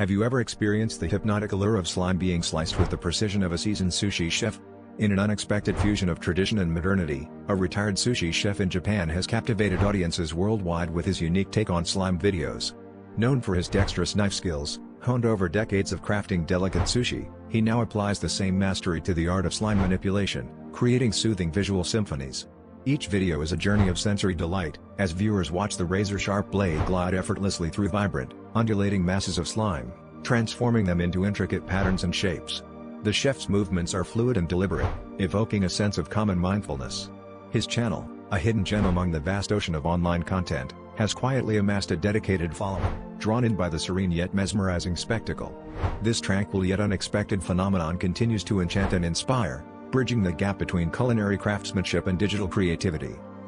Have you ever experienced the hypnotic allure of slime being sliced with the precision of a seasoned sushi chef? In an unexpected fusion of tradition and modernity, a retired sushi chef in Japan has captivated audiences worldwide with his unique take on slime videos. Known for his dexterous knife skills, honed over decades of crafting delicate sushi, he now applies the same mastery to the art of slime manipulation, creating soothing visual symphonies. Each video is a journey of sensory delight, as viewers watch the razor-sharp blade glide effortlessly through vibrant, undulating masses of slime, transforming them into intricate patterns and shapes. The chef's movements are fluid and deliberate, evoking a sense of calm and mindfulness. His channel, a hidden gem among the vast ocean of online content, has quietly amassed a dedicated following, drawn in by the serene yet mesmerizing spectacle. This tranquil yet unexpected phenomenon continues to enchant and inspire, bridging the gap between culinary craftsmanship and digital creativity.